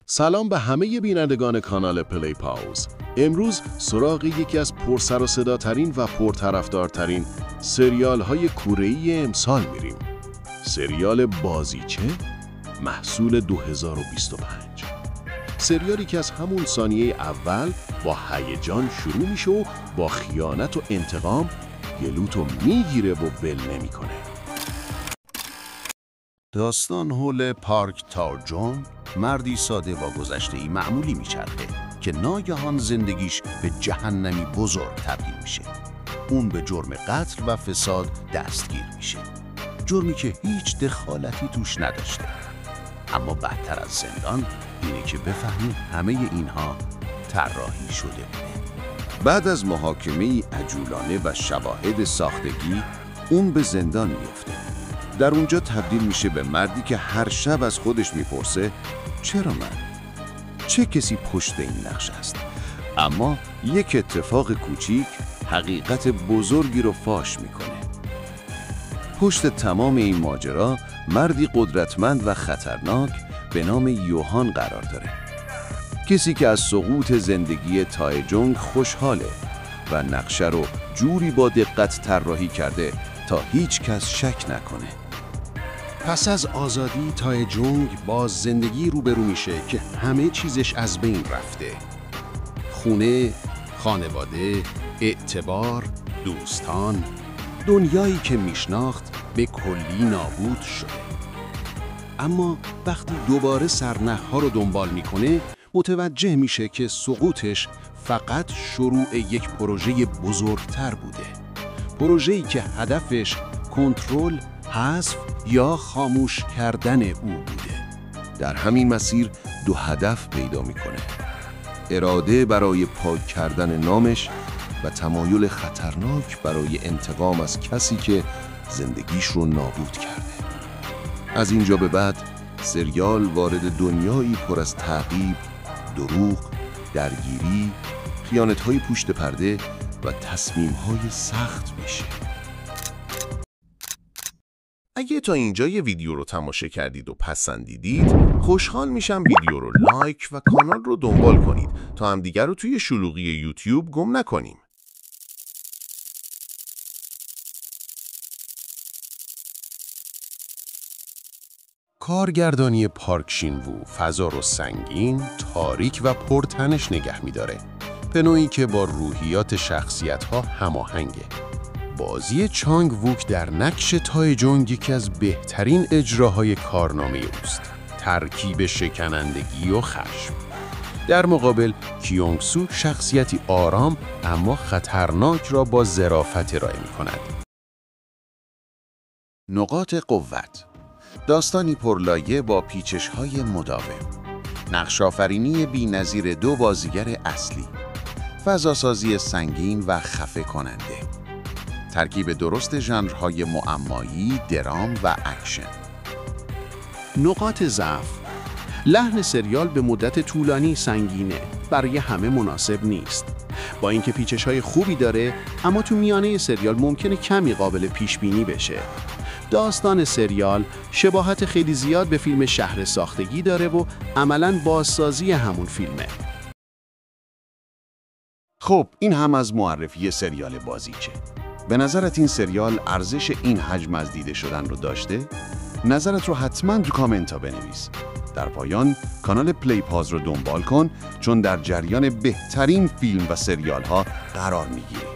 سلام به همه بینندگان کانال پلی پاوز. امروز سراغ یکی از پرسر و صداترین و پرطرفدارترین سریال های کره‌ای امسال میریم. سریال بازیچه محصول 2025. سریالی که از همون ثانیه اول با هیجان شروع میشه و با خیانت و انتقام گلوتو میگیره و ول نمیکنه. داستان حول پارک تاو-جونگ، مردی ساده و گذشته‌ای معمولی میچرخه که ناگهان زندگیش به جهنمی بزرگ تبدیل میشه. اون به جرم قتل و فساد دستگیر میشه. جرمی که هیچ دخالتی توش نداشته. اما بدتر از زندان اینه که بفهمی همه اینها طراحی شده بوده. بعد از محاکمه‌ای عجولانه و شواهد ساختگی، اون به زندان میفته. در اونجا تبدیل میشه به مردی که هر شب از خودش میپرسه چرا من؟ چه کسی پشت این نقش است؟ اما یک اتفاق کوچیک حقیقت بزرگی رو فاش میکنه. پشت تمام این ماجرا مردی قدرتمند و خطرناک به نام یوهان قرار داره. کسی که از سقوط زندگی تاو-جونگ خوشحاله و نقشه رو جوری با دقت طراحی کرده تا هیچ کس شک نکنه. پس از آزادی تاو-جونگ با زندگی روبرو میشه که همه چیزش از بین رفته. خونه، خانواده، اعتبار، دوستان، دنیایی که میشناخت به کلی نابود شده. اما وقتی دوباره سرنخ‌ها رو دنبال میکنه، متوجه میشه که سقوطش فقط شروع یک پروژه بزرگتر بوده. پروژه‌ای که هدفش کنترل، حذف یا خاموش کردن او بوده. در همین مسیر دو هدف پیدا میکنه: اراده برای پاک کردن نامش و تمایل خطرناک برای انتقام از کسی که زندگیش رو نابود کرده. از اینجا به بعد سریال وارد دنیایی پر از تعقیب، دروغ، درگیری، خیانت‌های پشت پرده و تصمیم‌های سخت میشه. اگه تا اینجا یه ویدیو رو تماشا کردید و پسندیدید، خوشحال میشم ویدیو رو لایک و کانال رو دنبال کنید تا همدیگر رو توی شلوغی یوتیوب گم نکنیم. کارگردانی پارک شین-وو فضا رو سنگین، تاریک و پرتنش نگه می‌داره، به نوعی که با روحیات شخصیت‌ها هماهنگه. بازی چانگ ووک در نقش تاو-جونگ یکی از بهترین اجراهای کارنامه اوست. ترکیب شکنندگی و خشم. در مقابل کیونگ سو شخصیتی آرام اما خطرناک را با ظرافت ارائه می‌کند. نقاط قوت: داستانی پرلایه با پیچش‌های مداوم. نقش‌آفرینی بی‌نظیر دو بازیگر اصلی. فضاسازی سنگین و خفه کننده. ترکیب درست ژانرهای معمایی، درام و اکشن. نقاط ضعف: لحن سریال به مدت طولانی سنگینه، برای همه مناسب نیست. با اینکه پیچش‌های خوبی داره، اما تو میانه سریال ممکنه کمی قابل پیش بینی بشه. داستان سریال شباهت خیلی زیاد به فیلم شهر ساختگی داره و عملاً بازسازی همون فیلمه. خب این هم از معرفی سریال بازیچه. به نظرت این سریال ارزش این حجم از دیده شدن رو داشته؟ نظرت رو حتما تو کامنت ها بنویس. در پایان کانال پلی پاز رو دنبال کن چون در جریان بهترین فیلم و سریال ها قرار میگیری.